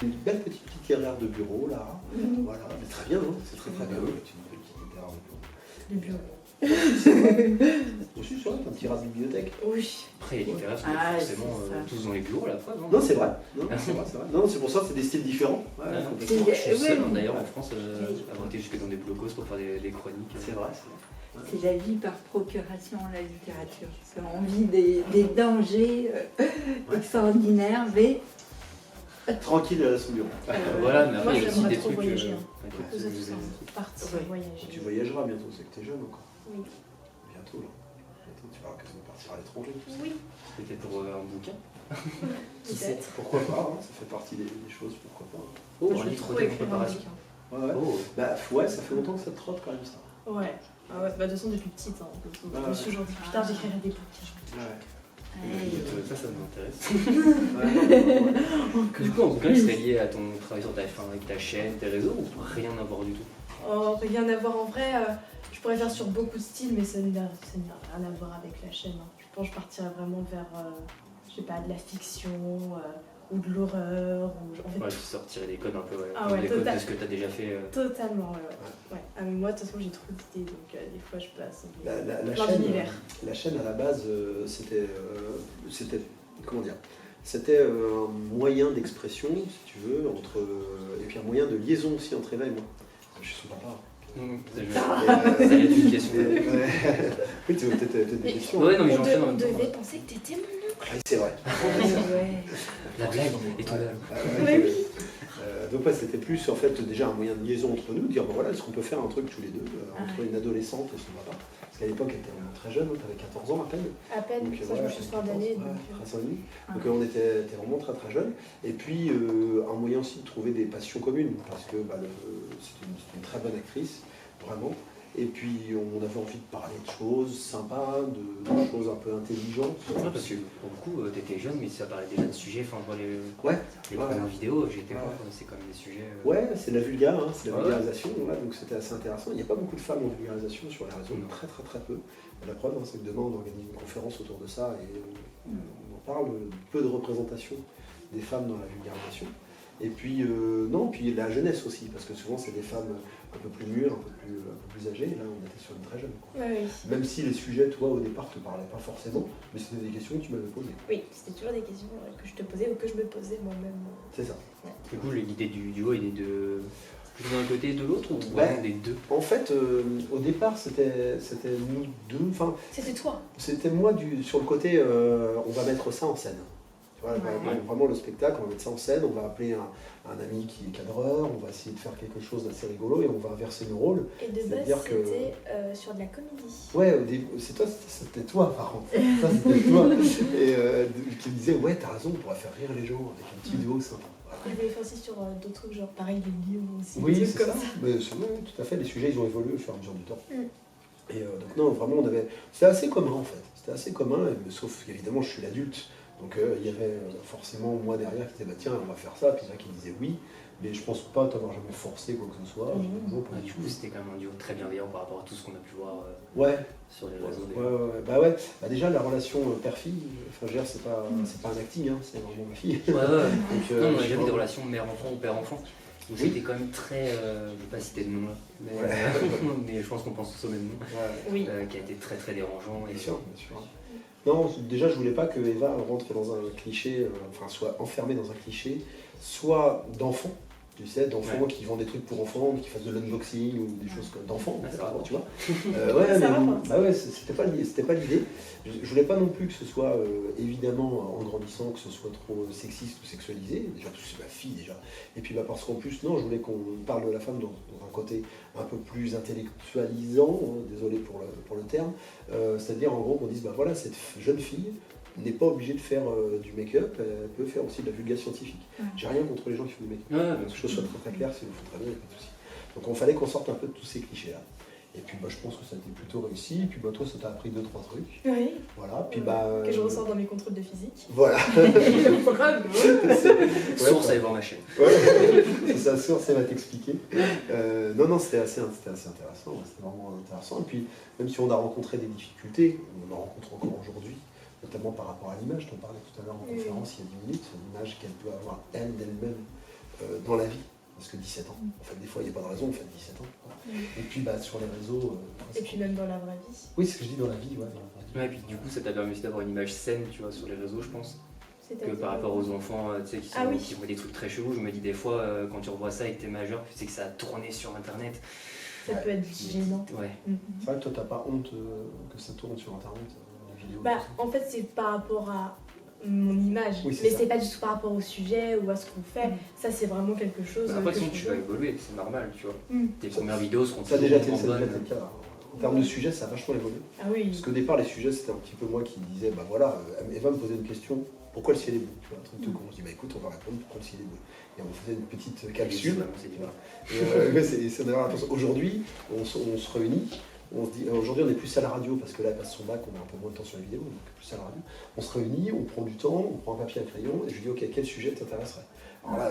Une belle petite littéraire de bureau là, voilà, mais très bien, hein, c'est très bien. Une petite littéraire de bureau. Les bureaux. Aussi, c'est vrai, un petit rat de bibliothèque. Oui. Après, les littéraires sont Ah, forcément c'est ça. tous dans les bureaux à la fois, non? Non, c'est vrai. Non, c'est vrai, c'est vrai. Non, c'est pour ça, c'est des styles différents. Ouais, Ah, complètement. je suis seul Ouais. d'ailleurs en France à avoir été jusque dans des blocos pour faire des chroniques. C'est vrai. C'est la vie par procuration, la littérature. Parce qu'on vit des dangers extraordinaires, mais Tranquille à son bureau. Voilà, mais après Moi, il y a aussi j'aimerais des trop trucs. voyager, avec Vous les- êtes partis Ouais. voyager. Tu voyageras bientôt, c'est que t'es jeune encore. Oui. Bientôt, là. Bientôt, tu verras que ça va partir à l'étranger. Tout ça. Oui. Peut-être pour un bouquin. Qui sait, pourquoi pas, hein, ça fait partie des choses, pourquoi pas. Oh, Je un vais livre trop en écrire un préparation. bouquin. Ouais, ouais. Oh, Bah ouais, ça fait longtemps que ça te trotte quand même ça. Ouais. Ah ouais, bah, de toute façon, depuis petite, hein, je me suis toujours dit, plus tard, j'écrirai des bouquins. ça m'intéresse. Ouais. Du coup, en bouquin, il serait lié à ton travail sur avec ta chaîne, tes réseaux ou rien à voir du tout? Oh, rien à voir en vrai. Je pourrais faire sur beaucoup de styles, mais ça n'a rien à voir avec la chaîne. Hein. Je pense que je partirais vraiment vers, je sais pas, de la fiction ou de l'horreur. En fait, Ouais, tu sortirais des codes un peu, ouais. Ah Comme ouais, des codes total. de ce que tu as déjà fait. totalement, ouais. Ah, mais moi, de toute façon, j'ai trop d'idées, donc des fois, je passe. La Plein chaîne, d'univers. la chaîne à la base, c'était comment dire, c'était un moyen d'expression, si tu veux, entre et puis un moyen de liaison aussi entre Eva et moi. Je suis son papa. Ça y est, une question. Oui, tu veux peut-être des questions. Ouais, non, mais On j'enchaîne en même temps. devait penser que t'étais mon oncle. Ah, c'est vrai. La blague et tout. Mais oui. Donc ouais, c'était plus en fait déjà un moyen de liaison entre nous, de dire bon voilà, est-ce qu'on peut faire un truc tous les deux, entre une adolescente et son papa. Parce qu'à l'époque, elle était vraiment très jeune, tu avais 14 ans à peine. À peine, Donc, ça, je voilà, me suis fin d'année. ouais, Donc, 13 ans et demi. Donc on était vraiment très très jeunes. Et puis un moyen aussi de trouver des passions communes, parce que bah, c'est une très bonne actrice, vraiment. Et puis on avait envie de parler de choses sympas, de choses un peu intelligentes. Ouais, parce que pour le coup, t'étais jeune, mais ça parlait déjà de sujets. Enfin, pour les Ouais. premières vidéos, j'étais Ouais. voir, c'est quand même des sujets. Ouais, c'est de la vulgaire, hein, c'est de la Ouais. vulgarisation, voilà, donc c'était assez intéressant. Il n'y a pas beaucoup de femmes en vulgarisation sur les réseaux, Non. très très très peu. La preuve, hein, c'est que demain on organise une conférence autour de ça et on en parle, peu de représentation des femmes dans la vulgarisation. Et puis, non, puis la jeunesse aussi, parce que souvent c'est des femmes un peu plus mûres, un peu plus âgées, et là on était sur une très jeune. Quoi. oui. Même si les sujets, toi, au départ, te parlaient pas forcément, mais c'était des questions que tu m'avais posées. Oui, c'était toujours des questions que je te posais ou que je me posais moi-même. C'est ça. Du coup, l'idée du duo, il est de plutôt d'un côté et de l'autre ou Ouais. vraiment des deux? En fait, au départ, c'était nous deux, enfin, C'était toi. c'était moi sur le côté, on va mettre ça en scène. Tu vois, Ouais. vraiment le spectacle, on va mettre ça en scène, on va appeler un ami qui est cadreur, on va essayer de faire quelque chose d'assez rigolo et on va inverser nos rôles. Et de base, C'est-à-dire que- c'était sur de la comédie. Ouais, au début, c'était toi par contre. Ça, c'était toi. Et qui me disait, ouais, t'as raison, on pourrait faire rire les gens avec un petit duo sympa. Voilà. Je voulais faire aussi sur d'autres trucs, genre pareil, les livres aussi. Oui, des c'est trucs ça. comme Mais ouais, tout à fait, les sujets, ils ont évolué au fur et à mesure du temps. Mm. Et donc non, vraiment, c'était assez commun en fait. C'était assez commun, sauf qu'évidemment, je suis l'adulte. Donc il y avait forcément moi derrière qui disait, bah tiens, on va faire ça. Puis il y en a qui me disaient oui. Mais je pense pas t'avoir jamais forcé quoi que ce soit. Mhm. J'ai toujours pas Ouais, dit du coup, c'était quand même un duo très bienveillant par rapport à tout ce qu'on a pu voir Ouais, sur les réseaux. ouais. Bah ouais. Bah déjà la relation père-fille, enfin je veux dire, c'est pas un acting, hein, c'est vraiment ma fille. Ouais, ouais. Donc, Non, on a je jamais pense- des relations mère-enfant ou père-enfant. Donc Oui. c'était quand même très. Je vais pas citer de nom là, mais, Ouais. mais je pense qu'on pense tous au même nom. Ouais. Oui. Qui a été très très dérangeant. Et Bien sûr, bien sûr. Non, déjà je voulais pas que Eva rentre dans un cliché, enfin soit enfermée dans un cliché, soit d'enfant, tu sais, d'enfants Ouais. qui vendent des trucs pour enfants, qui fassent de l'unboxing ou des choses comme d'enfants, Ouais, ça vraiment, va. tu vois. Ouais, Ça mais va, quoi. bah ouais, c'était pas l'idée. Je voulais pas non plus que ce soit évidemment en grandissant que ce soit trop sexiste ou sexualisé. Déjà parce que c'est ma fille déjà. Et puis bah parce qu'en plus non, je voulais qu'on parle de la femme dans un côté un peu plus intellectualisant, hein, désolé pour le terme. C'est-à-dire en gros qu'on dise bah voilà, cette jeune fille n'est pas obligée de faire du make-up, elle peut faire aussi de la vulgaire scientifique. Ouais. J'ai rien contre les gens qui font du make-up. Ouais, Que les choses soient très très claires, c'est le font très bien, il n'y a pas de souci. Donc il fallait qu'on sorte un peu de tous ces clichés-là. Et puis bah, je pense que ça a été plutôt réussi. Et puis bah, toi, ça t'a appris 2-3 trucs. Oui. Voilà. Puis bah. Que je ressors dans mes contrôles de physique. Voilà. source à aller voir ma chaîne. Ouais. C'est sa source, elle va t'expliquer. Non, c'était assez intéressant. C'était vraiment intéressant. Et puis, même si on a rencontré des difficultés, on en rencontre encore aujourd'hui, notamment par rapport à l'image. T'en parlais tout à l'heure en Oui. conférence il y a 10 minutes, l'image qu'elle peut avoir elle d'elle-même dans la vie. Parce que 17 ans, en fait, des fois, il n'y a pas de raison, on fait 17 ans. Et puis, sur les réseaux... Et puis même dans la vraie vie. Oui, c'est ce que je dis dans la vie, ouais. Ouais, et puis du coup, ça t'a permis aussi d'avoir une image saine, tu vois, sur les réseaux, je pense. Que C'est-à-dire, par rapport aux enfants, tu sais, qui Ah oui. font des trucs très chelous, je me dis des fois, quand tu revois ça et que t'es majeur, tu sais que ça a tourné sur Internet. ça peut être gênant. Ouais. C'est vrai que toi, t'as pas honte que ça tourne sur Internet, les vidéos. Bah, en fait, c'est par rapport à mon image, Oui, c'est mais ça. c'est pas du tout par rapport au sujet ou à ce qu'on fait. Ça, c'est vraiment quelque chose. Après, que sinon, je tu fais. vas évoluer, c'est normal, tu vois. Mm. Tes premières vidéos seront Ça a déjà été toujours le bonnes. cas. En termes de sujet, ça a vachement évolué. Ah oui. Parce qu'au départ, les sujets, c'était un petit peu moi qui disais, bah voilà, Eva me posait une question, pourquoi le ciel est bleu? Tu vois, un truc tout con. Je dis, bah écoute, on va répondre pourquoi le ciel est bleu. Et on faisait une petite capsule. C'est Tu vois. Et, ouais, c'est d'ailleurs la chose. Aujourd'hui, on se réunit. On se dit, aujourd'hui, on est plus à la radio parce que là, elle passe son bac, on a un peu moins de temps sur les vidéos, donc plus à la radio. On se réunit, on prend du temps, on prend un papier, un crayon, et je lui dis, ok, quel sujet t'intéresserait? Alors là,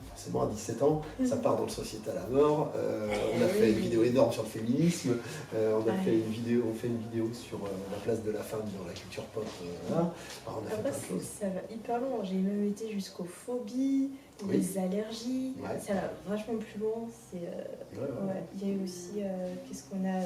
forcément, à 17 ans, ça part dans le sociétal à mort. On a fait une vidéo énorme sur le féminisme. On fait une vidéo sur la place de la femme dans la culture pop. Là. Alors, on a fait Après, plein de choses. ça va hyper loin. J'ai même été jusqu'aux phobies, Oui. les allergies. Ouais. Ça va vachement plus loin. C'est, Ouais. ouais. Il y a eu aussi, qu'est-ce qu'on a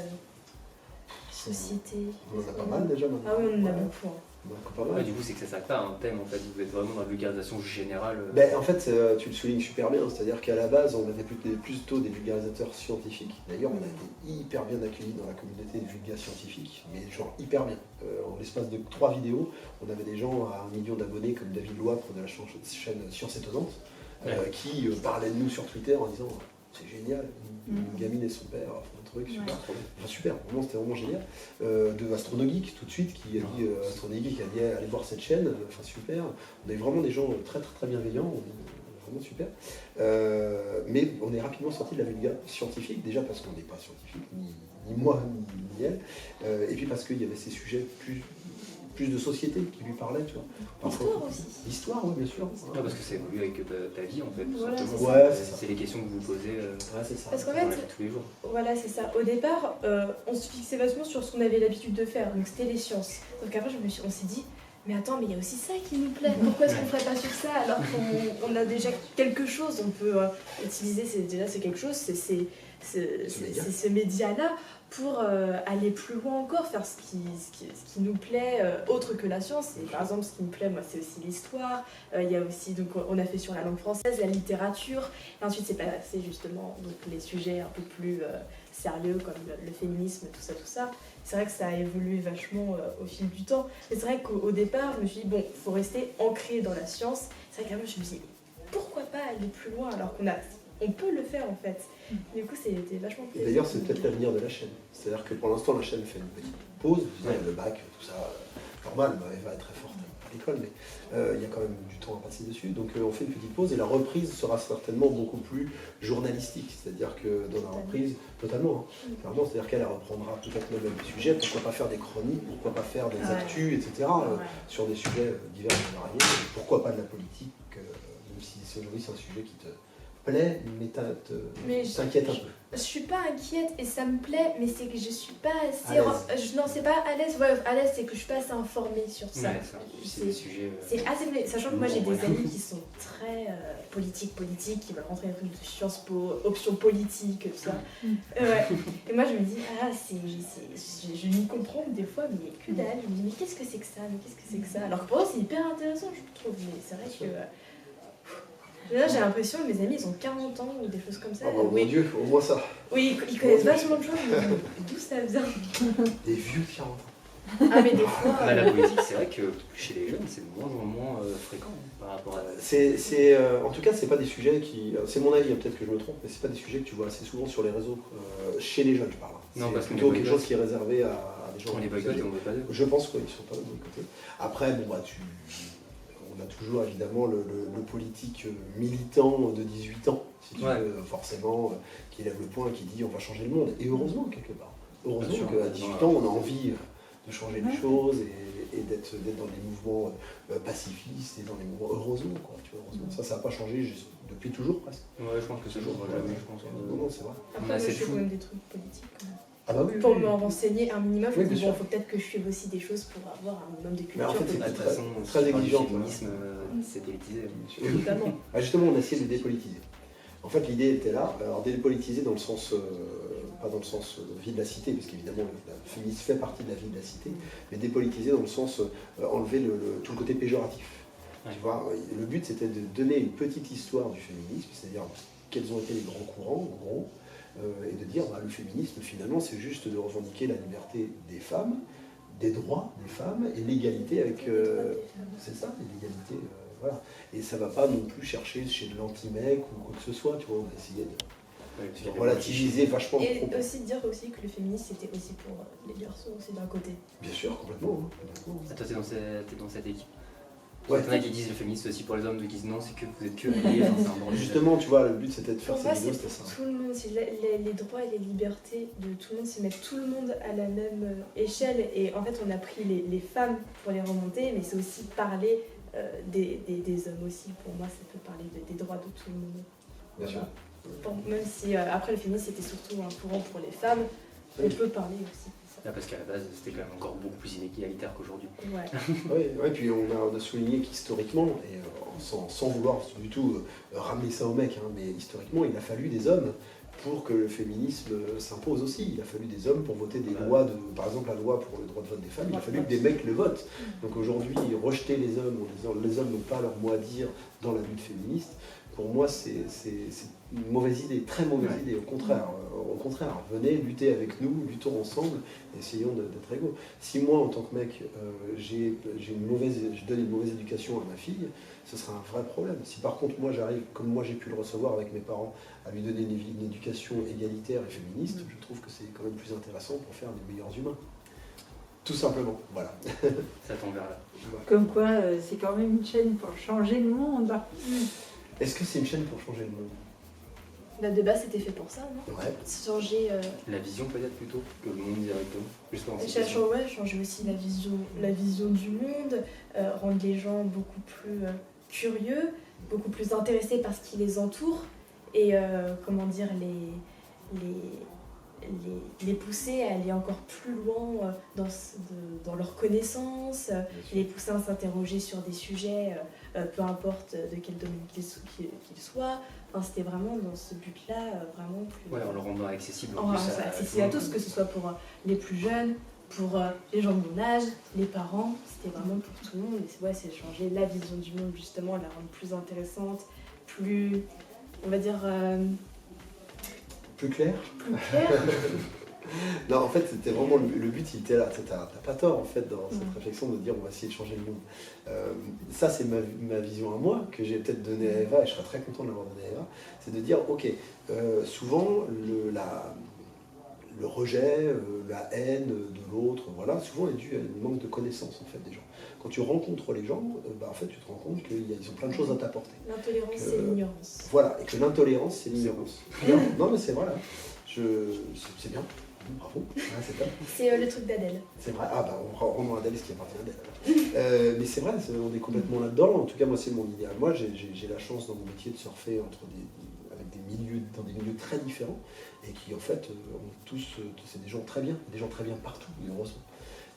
Société. On en a pas mal déjà maintenant. Ah oui, on en a Ouais. beaucoup. Hein. Donc, pas Ouais, mal. du coup, c'est que ça s'arrête pas à un thème en fait. Vous êtes vraiment dans la vulgarisation générale. Ben, en fait, tu le soulignes super bien, c'est-à-dire qu'à la base, on avait plutôt des vulgarisateurs scientifiques. D'ailleurs, on a été hyper bien accueillis dans la communauté des vulgaires scientifiques, mais genre hyper bien. En l'espace de 3 vidéos, on avait des gens à 1 million d'abonnés comme David Loapre de la chaîne Science Étonnante, qui parlaient de nous sur Twitter en disant c'est génial, une gamine et son père font un truc super. Enfin, super, vraiment, c'était vraiment génial. De Astronogeek tout de suite qui a dit Astronogeek a dit allez voir cette chaîne, enfin super. On avait vraiment des gens très très très bienveillants, vraiment super. Mais on est rapidement sorti de la vulga scientifique, déjà parce qu'on n'est pas scientifique, ni moi ni elle, et puis parce qu'il y avait ces sujets plus de société qui lui parlaient, tu vois. Parfois, L'histoire aussi. l'histoire, oui, bien sûr. Ah, parce que c'est évolué avec ta vie en fait. tout Voilà, simplement. c'est ça. Ouais, c'est ça. C'est les questions que vous posez Ouais, c'est ça. Parce qu'en dans la fait, vie de tous les jours. voilà, c'est ça. Au départ, on se fixait vachement sur ce qu'on avait l'habitude de faire, donc c'était les sciences. Donc après, on s'est dit, mais attends, mais il y a aussi ça qui nous plaît. Pourquoi est-ce qu'on ne ferait pas sur ça alors qu'on a déjà quelque chose? On peut utiliser, c'est quelque chose, c'est ce média-là pour aller plus loin encore, faire ce qui nous plaît, autre que la science. Et par exemple, ce qui me plaît, moi, c'est aussi l'histoire. Il y a aussi, donc, on a fait sur la langue française, la littérature. Et ensuite, c'est justement donc, les sujets un peu plus sérieux, comme le féminisme, tout ça. C'est vrai que ça a évolué vachement au fil du temps. Mais c'est vrai qu'au départ, je me suis dit, bon, il faut rester ancré dans la science. C'est vrai qu'après, je me suis dit, pourquoi pas aller plus loin alors on peut le faire en fait. Du coup, c'était vachement Et d'ailleurs, c'est peut-être l'avenir de la chaîne. C'est-à-dire que pour l'instant, la chaîne fait une petite pause. Le bac, tout ça, normal, Eva est très forte à l'école, mais il y a quand même du temps à passer dessus. Donc on fait une petite pause et la reprise sera certainement beaucoup plus journalistique. C'est-à-dire que dans la reprise, totalement, clairement, c'est-à-dire qu'elle reprendra peut-être le même sujet. Pourquoi pas faire des chroniques, pourquoi pas faire des actus, etc. Sur des sujets divers et variés. Pourquoi pas de la politique, même si aujourd'hui c'est un sujet qui te plaît, mais t'inquiète un peu. Je suis pas inquiète et ça me plaît, mais c'est que je suis pas assez. À l'aise. Non, c'est pas à l'aise. Ouais, à l'aise, c'est que je suis pas assez informée sur ça. Ouais, c'est des sujets. C'est assez. Sachant que moi j'ai des amis qui sont très politiques, qui veulent rentrer dans de Sciences Po, options politiques, tout ça. Ouais. Et moi je me dis, je m'y comprends des fois, mais que dalle. Je me dis, mais qu'est-ce que c'est que ça? Alors que pour eux c'est hyper intéressant, je trouve. Mais c'est vrai que. Là, j'ai l'impression que mes amis, ils ont 40 ans ou des choses comme ça. Oh bah, mon Dieu, au moins ça. Oui, ils connaissent vachement de choses, mais d'où ça vient? Des vieux 40 ans. Ah, mais des fois... Bah, la politique, c'est vrai que chez les jeunes, c'est de moins en moins fréquent par rapport à... En tout cas, c'est pas des sujets qui... C'est mon avis, peut-être que je me trompe, mais c'est pas des sujets que tu vois assez souvent sur les réseaux. Chez les jeunes, je parle. Non, parce c'est qu'on plutôt les quelque chose qui est réservé à des gens... On les boycotte et on veut pas d'eux. Je pense qu'ils sont pas boycottés. Après, bon, bah, on a toujours évidemment le politique militant de 18 ans, si tu veux, forcément, qui lève le poing, qui dit on va changer le monde. Et heureusement, quelque part. Heureusement qu'à 18 ans, on a envie de changer les choses et d'être dans des mouvements pacifistes et dans des mouvements heureusement, quoi. Tu vois, heureusement. Ça n'a pas changé depuis toujours presque. Ouais, je pense que ça changera jamais, je pense. Non, c'est vrai. Après, moi, je fais quand même des trucs politiques. Ah bah oui, pour oui, me oui. renseigner un minimum. Je Oui, me dis, bien bon, sûr. faut peut-être que je suive aussi des choses pour avoir un minimum de culture. Mais en fait, c'est Bah, de toute très- façon, très si tu parles du exigeant, féminisme, c'est politisé. Évidemment. Ah, justement, on a essayé de dépolitiser. En fait, l'idée était là, alors dépolitiser dans le sens, pas dans le sens vie de la cité, parce qu'évidemment, le féminisme fait partie de la vie de la cité, mais dépolitiser dans le sens enlever tout le côté péjoratif. Ouais. Tu vois, le but, c'était de donner une petite histoire du féminisme, c'est-à-dire quels ont été les grands courants, en gros, et de dire, bah, le féminisme, finalement, c'est juste de revendiquer la liberté des femmes, des droits des femmes, et l'égalité avec... c'est ça, l'égalité, voilà. Et ça va pas non plus chercher chez de l'anti-mec ou quoi que ce soit, tu vois, on a essayé de relativiser vachement le Et propos. aussi dire aussi que le féminisme c'était aussi pour les garçons aussi d'un côté. Bien sûr, complètement. Hein, complètement. Ah, toi, t'es dans cette équipe. Ouais. Il y en a qui disent le féminisme c'est aussi pour les hommes, d'autres qui disent non, c'est que vous êtes que alliés, enfin, c'est un bordel. Justement, tu vois, le but c'était de faire Pour moi, ces c'est vidéos, pour c'était ça. tout le monde, c'est les droits et les libertés de tout le monde, c'est mettre tout le monde à la même échelle. Et en fait, on a pris les femmes pour les remonter, mais c'est aussi parler des hommes aussi. Pour moi, ça peut parler des droits de tout le monde. Bien sûr. Bon, même si après le féminisme c'était surtout un courant pour les femmes, on peut parler aussi de ça. Ah, parce qu'à la base, c'était quand même encore beaucoup plus inégalitaire qu'aujourd'hui. Ouais. Oui, puis on a souligné qu'historiquement, et sans vouloir du tout ramener ça au mec, hein, mais historiquement, il a fallu des hommes pour que le féminisme s'impose aussi. Il a fallu des hommes pour voter des lois, par exemple la loi pour le droit de vote des femmes, il a fallu que des mecs le votent. Donc aujourd'hui, rejeter les hommes en disant les hommes n'ont pas leur mot à dire dans la lutte féministe, pour moi c'est une mauvaise idée, très mauvaise idée. Au contraire, venez lutter avec nous, luttons ensemble, essayons d'être égaux. Si moi en tant que mec, je donne une mauvaise éducation à ma fille, ce sera un vrai problème. Si par contre moi j'arrive, comme moi j'ai pu le recevoir avec mes parents, à lui donner une éducation égalitaire et féministe, je trouve que c'est quand même plus intéressant pour faire les meilleurs humains. Tout simplement, voilà. Ça tombe vers là. Comme quoi, c'est quand même une chaîne pour changer le monde. Est-ce que c'est une chaîne pour changer le monde? Là, de base c'était fait pour ça, non? Ouais. Changer. La vision peut-être plutôt que le monde directement. Justement, Changer aussi la vision du monde, rendre les gens beaucoup plus curieux, beaucoup plus intéressés par ce qui les entoure et comment dire les pousser à aller encore plus loin dans leurs connaissances, les pousser à s'interroger sur des sujets, peu importe de quel domaine qu'ils soient. Enfin, c'était vraiment dans ce but-là, vraiment plus... Ouais, en le rendant accessible. En rendant ça accessible à tous, que ce soit pour les plus jeunes, pour les gens de mon âge, les parents, c'était vraiment pour tout le monde. Et c'est changer la vision du monde, justement, la rendre plus intéressante, plus, on va dire... Plus clair. plus claire. Non, en fait, c'était vraiment le but, il était là. T'as pas tort, en fait, dans cette réflexion de dire on va essayer de changer le monde. Ça, c'est ma vision à moi, que j'ai peut-être donnée à Eva, et je serais très content de l'avoir donnée à Eva. C'est de dire, ok, souvent, le rejet, la haine de l'autre, voilà, souvent est dû à un manque de connaissance, en fait, des gens. Quand tu rencontres les gens, en fait, tu te rends compte qu'ils ont plein de choses à t'apporter. L'intolérance, c'est l'ignorance. Voilà, et que l'intolérance, c'est l'ignorance. Non, mais c'est vrai, hein. C'est bien. Bravo, c'est top. C'est le truc d'Adèle. C'est vrai, on rend Adèle ce qui appartient à Adèle. Mais c'est vrai, on est complètement là-dedans. En tout cas, moi, c'est mon idéal. Moi, j'ai la chance dans mon métier de surfer dans des milieux très différents et qui, en fait, ont tous, c'est des gens très bien partout, heureusement.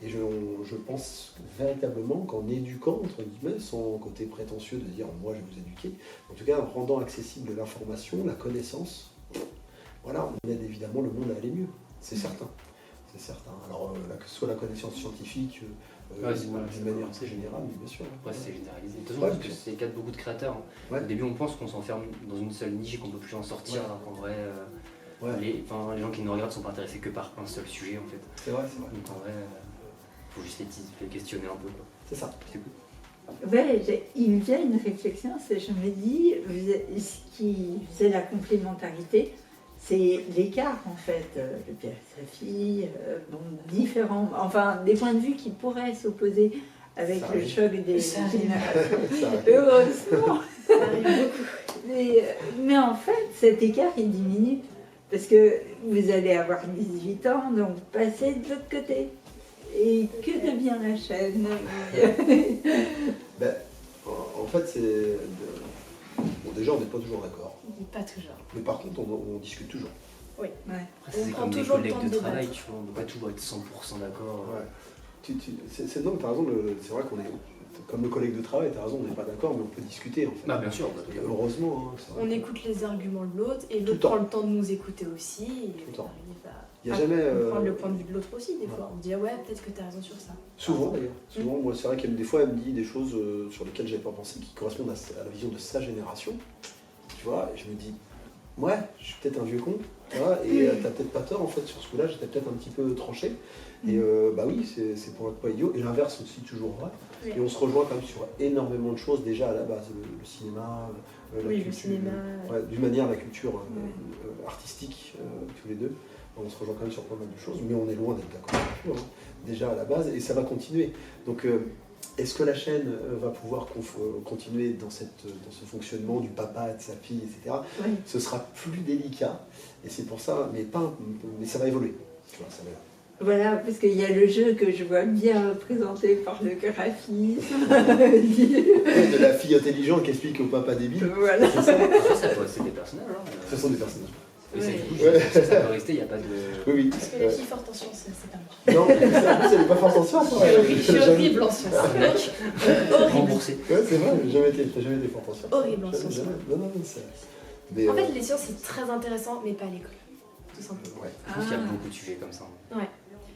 Et je pense véritablement qu'en éduquant, entre guillemets, sans côté prétentieux de dire moi je vais vous éduquer, en tout cas en rendant accessible l'information, la connaissance, voilà, on aide évidemment le monde à aller mieux. C'est certain. C'est certain. Alors, que ce soit la connaissance scientifique, d'une manière assez générale, mais bien sûr. Ouais, c'est généralisé. De toute façon, parce que c'est le cas de beaucoup de créateurs. Ouais. Au début, on pense qu'on s'enferme dans une seule niche et qu'on ne peut plus en sortir, alors qu'en vrai, les gens qui nous regardent ne sont pas intéressés que par un seul sujet, en fait. C'est vrai. Donc en vrai, faut juste les questionner un peu, quoi. C'est ça. C'est cool. Ouais, il me vient une réflexion, c'est je me dis, ce qui faisait la complémentarité, c'est l'écart en fait, le père et sa fille, différents, enfin des points de vue qui pourraient s'opposer avec le choc des générations. Heureusement, Ça arrive beaucoup. mais en fait, cet écart il diminue parce que vous allez avoir 18 ans, donc passez de l'autre côté. Et que devient la chaîne? En fait, c'est... Bon, déjà, on n'est pas toujours d'accord. Pas toujours. Mais par contre, on discute toujours. Ouais. Après, On c'est prend comme des toujours le collègues temps de de travail, débattre. tu vois, on ne peut pas toujours être 100% d'accord. Non, t'as raison, c'est vrai qu'on est, comme nos collègues de travail, t'as raison, on n'est pas d'accord, mais on peut discuter en fait. Bah bien sûr, Heureusement. Hein, c'est vrai On que- écoute les arguments de l'autre et Tout l'autre le temps. prend le temps de nous écouter aussi. Et Tout le temps. on arrive Il y a à jamais. prendre le point de vue de l'autre aussi, des ouais. fois. On dit, ah ouais, peut-être que tu as raison sur ça. Souvent d'ailleurs. Souvent, moi, c'est vrai qu'elle des fois, elle me dit des choses sur lesquelles j'avais pas pensé, qui correspondent à la vision de sa génération. Tu vois, et je me dis, ouais, je suis peut-être un vieux con, tu vois, et t'as peut-être pas tort en fait sur ce coup-là, j'étais peut-être un petit peu tranché. Et bah oui, c'est pour être pas idiot. Et l'inverse aussi, toujours vrai. Oui. Et on se rejoint quand même sur énormément de choses déjà à la base, le cinéma, la Oui, culture, le cinéma. ouais, d'une manière la culture artistique, tous les deux. On se rejoint quand même sur pas mal de choses, mais on est loin d'être d'accord sur tout, hein, déjà à la base, et ça va continuer. Donc est-ce que la chaîne va pouvoir continuer dans ce fonctionnement du papa et de sa fille, etc. Oui. Ce sera plus délicat, et c'est pour ça, mais ça va évoluer. Tu vois, ça va. Voilà, parce qu'il y a le jeu que je vois bien présenté par le graphisme. De la fille intelligente qui explique au papa débile. Voilà. C'est ça. Après, ça peut rester des personnages. Hein. Ce sont des personnages. Et ça, Ouais. du coup, Ouais. ça peut rester, il n'y a pas de. Oui. Parce que la fille forte en sciences, c'est pas mal. Non, ça, elle n'est pas forte en science. Hein. Je suis horrible en sciences. Horrible. Remboursé. Ouais, c'est vrai, j'ai jamais été fort en science. Horrible en Jamais, sciences. jamais. Non, c'est. Mais, En fait, les sciences, c'est très intéressant, mais pas à l'école. Tout simplement. ouais. Je pense qu'il y a beaucoup de sujets comme ça. Ouais.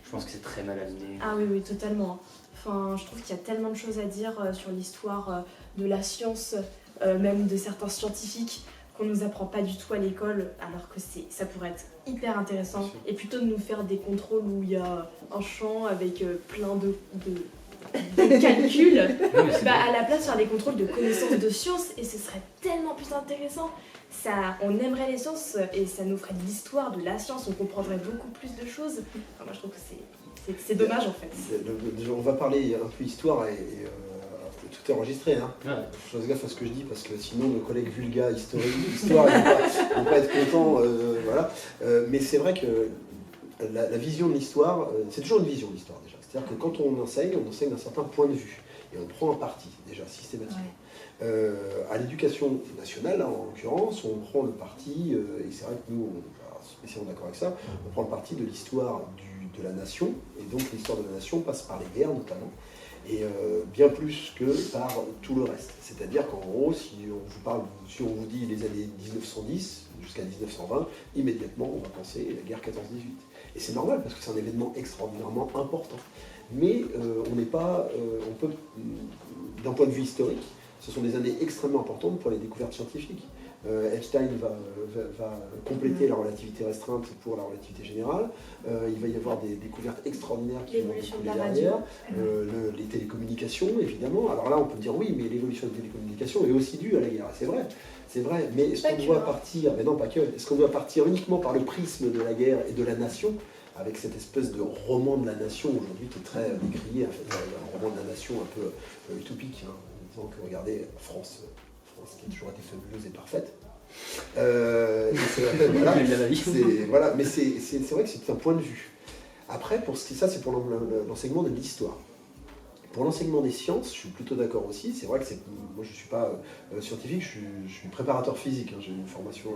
Je pense que c'est très mal aligné. Ah oui, oui, totalement. Enfin, je trouve qu'il y a tellement de choses à dire sur l'histoire de la science, même de certains scientifiques qu'on nous apprend pas du tout à l'école, alors que ça pourrait être hyper intéressant. Et plutôt de nous faire des contrôles où il y a un champ avec plein de calculs, Non, mais c'est bah, bien. à la place faire des contrôles de connaissances de sciences, et ce serait tellement plus intéressant. On aimerait les sciences et ça nous ferait de l'histoire de la science, on comprendrait beaucoup plus de choses. Enfin, moi je trouve que c'est dommage en fait. On va parler un peu histoire et tout est enregistré. Hein. Ouais. Je fasse gaffe à ce que je dis parce que sinon nos collègues vulga, histoire, ils vont pas être contents. Voilà. Mais c'est vrai que la vision de l'histoire, c'est toujours une vision de l'histoire déjà. C'est-à-dire que quand on enseigne d'un certain point de vue et on prend un parti déjà systématiquement. À l'éducation nationale, là, en l'occurrence, on prend le parti, et c'est vrai que nous, on est spécialement d'accord avec ça, on prend le parti de l'histoire de la nation, et donc l'histoire de la nation passe par les guerres notamment, et bien plus que par tout le reste. C'est-à-dire qu'en gros, si on vous dit les années 1910 jusqu'à 1920, immédiatement on va penser la guerre 14-18. Et c'est normal parce que c'est un événement extraordinairement important. Mais on peut, d'un point de vue historique, ce sont des années extrêmement importantes pour les découvertes scientifiques. Einstein va compléter la relativité restreinte pour la relativité générale. Il va y avoir des découvertes extraordinaires qui vont L'évolution de découler la radio. derrière. Les télécommunications, évidemment. Alors là, on peut dire oui, mais l'évolution des télécommunications est aussi due à la guerre. C'est vrai. Mais est-ce qu'on doit partir, mais non, pas que, est-ce qu'on doit partir uniquement par le prisme de la guerre et de la nation, avec cette espèce de roman de la nation aujourd'hui qui est très décrié, en fait, un roman de la nation un peu utopique, hein, en disant que regardez, France qui a toujours été fabuleuse et parfaite. Voilà, mais c'est vrai que c'est un point de vue. Après, ça c'est pour l'enseignement de l'histoire. Pour l'enseignement des sciences, je suis plutôt d'accord aussi. C'est vrai que moi je ne suis pas scientifique, je suis préparateur physique. Hein, j'ai une formation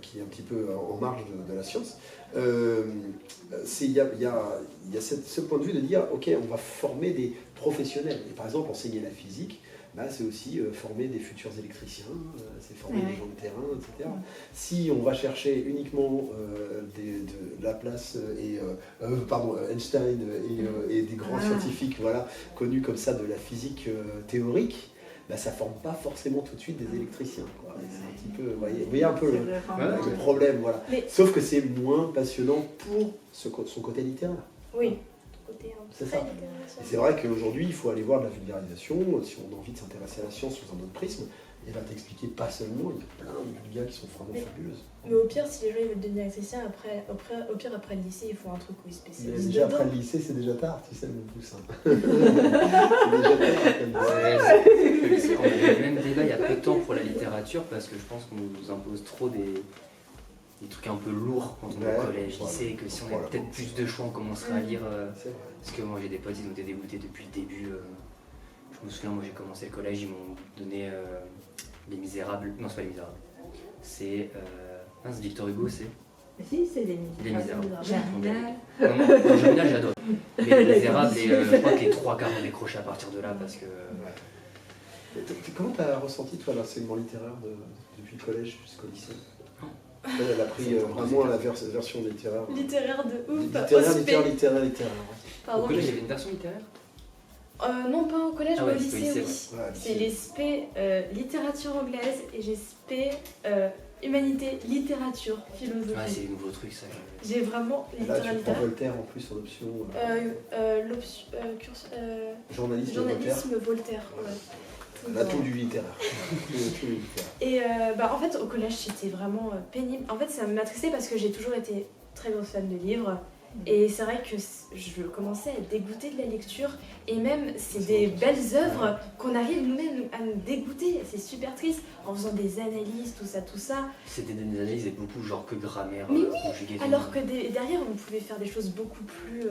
qui est un petit peu en marge de la science. Il y a ce point de vue de dire, ok, on va former des professionnels. Et par exemple, enseigner la physique, c'est aussi former des futurs électriciens, c'est former des gens de terrain, etc. Si on va chercher uniquement de Laplace Einstein et des grands scientifiques connus comme ça de la physique théorique, ça ne forme pas forcément tout de suite des électriciens. Quoi. C'est un petit peu, vous voyez un peu le problème. Voilà. Sauf que c'est moins passionnant pour son côté littéraire. Oui. C'est ça. Et c'est vrai qu'aujourd'hui, il faut aller voir de la vulgarisation. Si on a envie de s'intéresser à la science sous un autre prisme, et va t'expliquer pas seulement, il y a plein de vulgas qui sont vraiment fabuleuses. Mais au pire, si les gens ils veulent devenir électricien, au pire, après le lycée, ils font un truc où ils spécialisent. Déjà après le lycée, c'est déjà tard, tu sais, mon pouce. C'est déjà tard après le lycée. On avait le même débat il y a peu de temps pour la littérature parce que je pense qu'on nous impose trop des trucs un peu lourds quand on est au collège, lycée, que si on avait peut-être plus de choix, on commencerait à lire. Parce que moi j'ai des potes, ils ont été dégoûtés depuis le début. Je me souviens, moi j'ai commencé le collège, ils m'ont donné Les Misérables. Non, c'est pas Les Misérables. C'est Victor Hugo, c'est Mais si, c'est Les Les Misérables. Misérables. Germinal. Non, Germinal, j'adore. Mais Les Misérables, je crois que les 3 quarts ont décroché à partir de là parce que. Comment tu as ressenti, toi, l'enseignement littéraire depuis le collège jusqu'au lycée? Elle a pris vraiment la version littéraire. Littéraire de ouf. Littéraire. Au Pardon. collège, il y avait une version littéraire? Non, pas au collège, Ah mais ouais, au lycée, au lycée, oui. Ouais, C'est les SP littérature anglaise et j'ai SP humanité, littérature, Ouais, philosophie. c'est des nouveaux trucs, ça. J'ai vraiment Là, tu prends littérature. Voltaire en plus en option. L'option Journalisme, journalisme Voltaire. Ouais. Tout le Là, temps. tout du littéraire. Tout du littéraire. Et en fait, au collège, c'était vraiment pénible. En fait, ça m'attristait parce que j'ai toujours été très grosse fan de livres. Et c'est vrai que je commençais à être dégoûtée de la lecture. Et même, c'est des belles œuvres qu'on arrive nous-mêmes à nous dégoûter. C'est super triste en faisant des analyses, tout ça. C'était des analyses et beaucoup genre que grammaire, Mais conjugaison. Alors que derrière, on pouvait faire des choses beaucoup plus,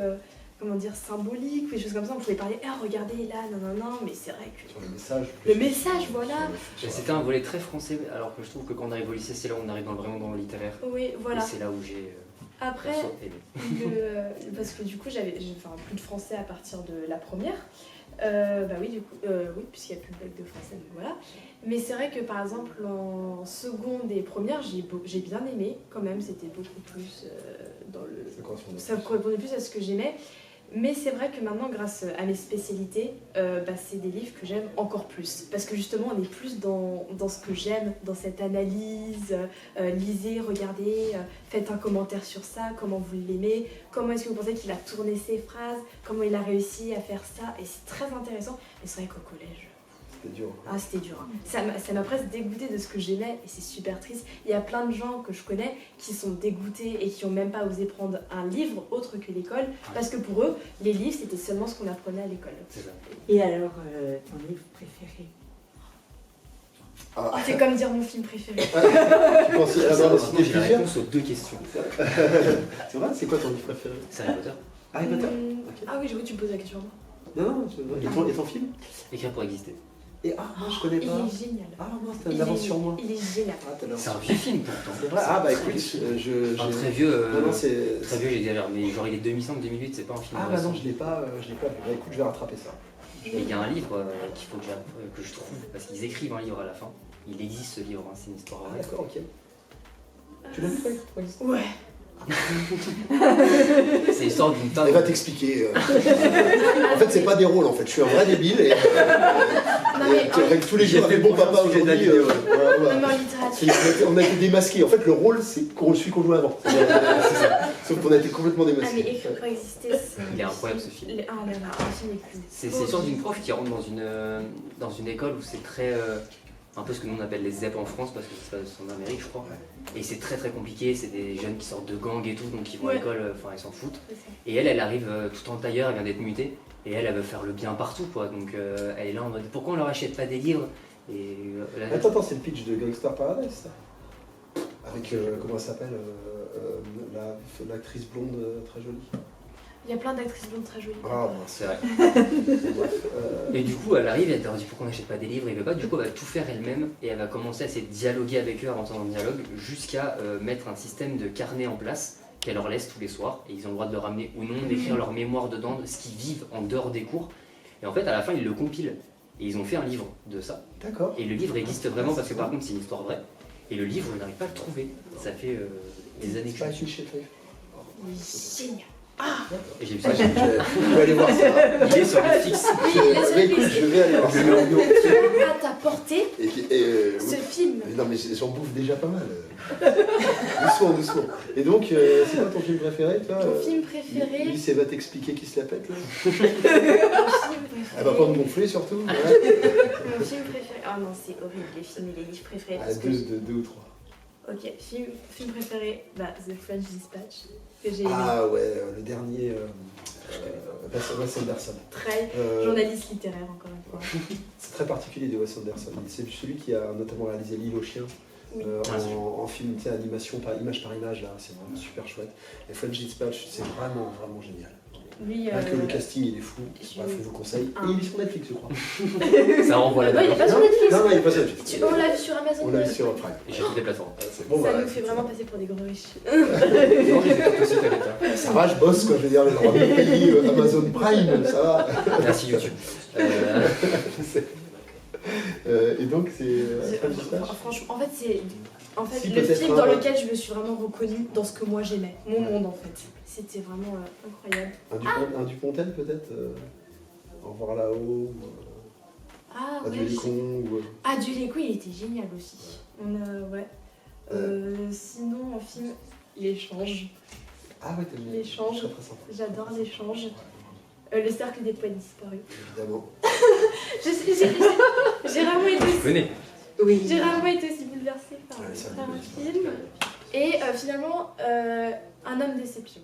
symboliques, ou des choses comme ça. On pouvait parler, ah, regardez là, non. Mais c'est vrai que. Sur le message. Le message, voilà. Et c'était un volet très français, alors que je trouve que quand on arrive au lycée, c'est là où on arrive vraiment dans le littéraire. Oui, voilà. Et c'est là où j'ai Après, perso aimé. parce que du coup, j'ai fait plus de français à partir de la première. Oui, puisqu'il n'y a plus de bac de français, donc voilà. Mais c'est vrai que par exemple, en seconde et première, j'ai bien aimé quand même, c'était beaucoup plus ça correspondait plus à ce que j'aimais. Mais c'est vrai que maintenant, grâce à mes spécialités, c'est des livres que j'aime encore plus. Parce que justement, on est plus dans ce que j'aime, dans cette analyse. Lisez, regardez, faites un commentaire sur ça, comment vous l'aimez, comment est-ce que vous pensez qu'il a tourné ses phrases, comment il a réussi à faire ça. Et c'est très intéressant. Mais c'est vrai qu'au collège... C'était dur. Ah, c'était dur. Hein. Ça m'a presque dégoûté de ce que j'aimais et c'est super triste. Il y a plein de gens que je connais qui sont dégoûtés et qui n'ont même pas osé prendre un livre autre que l'école parce que pour eux, les livres c'était seulement ce qu'on apprenait à l'école. C'est ça. Et alors, ton livre préféré? C'est comme dire mon film préféré. Tu penses à Ça, la maintenant, j'ai la réponse aux 2 questions. C'est vrai? C'est quoi ton livre préféré? C'est Harry Potter. Harry Potter. Ah oui, j'ai vu que tu me poses la question à moi. Non, et ton film? Écrire pour exister. Et moi je connais Il pas. est génial. Ah non, c'était une avance sur moi. Il est génial. C'est un vieux film pourtant. C'est vrai? Ah bah écoute, Un très vieux. Non, c'est... Très vieux, j'ai dit alors, mais genre il est 2005-2008, c'est pas un film. Ah bah récent. non, je l'ai pas vu. Bah écoute, je vais rattraper ça. Mais il y a un livre qu'il faut que je trouve, parce qu'ils écrivent un livre à la fin. Il existe ce livre, hein, c'est une histoire vraie. D'accord, ok. Tu l'as vu toi? Ouais. C'est l'histoire d'une femme. Elle va t'expliquer. En fait, c'est pas des rôles en fait. Je suis un vrai débile et tous les jours avec bon papa aujourd'hui. Même en littérature. On a été démasqués. En fait, le rôle, c'est celui qu'on jouait avant. C'est ça. Sauf qu'on a été complètement Ah mais démasqués. écrire pour exister, c'est... Il est incroyable ce film. Ah là là, un film est cool. C'est l'histoire d'une prof qui rentre dans une école où c'est très. Un peu ce que nous on appelle les ZEP en France parce que ça se passe en Amérique, je crois. Et c'est très très compliqué, c'est des jeunes qui sortent de gangs et tout, donc ils vont à l'école, enfin ils s'en foutent. Et elle arrive tout en tailleur, elle vient d'être mutée, et elle veut faire le bien partout quoi. Donc elle est là en mode pourquoi on leur achète pas des livres? Et Attends, c'est le pitch de Gangster Paradise ça. Avec, comment elle s'appelle l'actrice blonde très jolie. Il y a plein d'actrices blondes très jolies. Ah, c'est vrai. Et du coup, elle arrive, elle leur dit pourquoi on n'achète pas des livres, elle veut pas, du coup elle va tout faire elle-même et elle va commencer à essayer de dialoguer avec eux, à rentrer dans le dialogue, jusqu'à mettre un système de carnet en place qu'elle leur laisse tous les soirs et ils ont le droit de le ramener ou non, d'écrire leur mémoire dedans, de ce qu'ils vivent en dehors des cours. Et en fait, à la fin, ils le compilent et ils ont fait un livre de ça. D'accord. Et le livre existe vraiment parce que par contre, c'est une histoire vraie. Et le livre, je n'arrive pas à le trouver. Ça fait des années que C'est pas je suis affiché, Génial. Et j'ai vu Je ça. vais aller voir ça. Il est sur Netflix. Écoute, je vais aller voir ça. À ta portée, ce film. Non mais j'en bouffe déjà pas mal. Doucement. Et donc, c'est quoi ton film préféré toi? Mon film préféré. Lui, c'est va t'expliquer qui se la pète là. Mon film préféré. Elle va pas me gonfler surtout. Mon film préféré. Oh non, c'est horrible, les films et les livres préférés. Ah, parce que deux ou trois. Ok, film préféré, The French Dispatch, que j'ai aimé. Ah ouais, le dernier, Wes Anderson. Très journaliste littéraire, encore une fois. C'est très particulier de Wes Anderson. C'est celui qui a notamment réalisé L'île aux chiens. Oui. En film, animation, image par image, là, c'est vraiment super chouette. Et French Dispatch, c'est vraiment génial. Lui, Que le casting il est fou, bref, je vous conseille. Et il est sur Netflix, je crois. Ça renvoie Non, là-bas. il est pas sur Netflix. Non, il est pas sur Netflix. On l'a vu sur Amazon. On l'a vu sur Prime. Et j'ai toutes les plateformes. C'est bon, Ça voilà, nous fait vraiment passer pour des gros riches. Non, j'ai tout aussi, t'inquiète pas. Ça va, je bosse quoi, je veux dire, les droits de pays, Amazon Prime, ça va. Merci YouTube. Et donc, c'est. Franchement, en fait, c'est Si, le peut-être film dans lequel je me suis vraiment reconnue dans ce que moi j'aimais, mon monde en fait. C'était vraiment incroyable. Un Dupontel peut-être Au revoir là-haut Ah Adieu ouais. les cons Adieu les couilles, il était génial aussi. Ouais. Sinon, en film, l'échange. Ah ouais, t'aimes bien. L'échange. Très, très sympa. J'adore l'échange. Le cercle des poètes disparus. Évidemment. J'ai vraiment été aussi, Venez. Oui. j'ai vraiment été aussi bouleversée par Ouais, ça, par un oui. film. Et finalement, Un homme déception.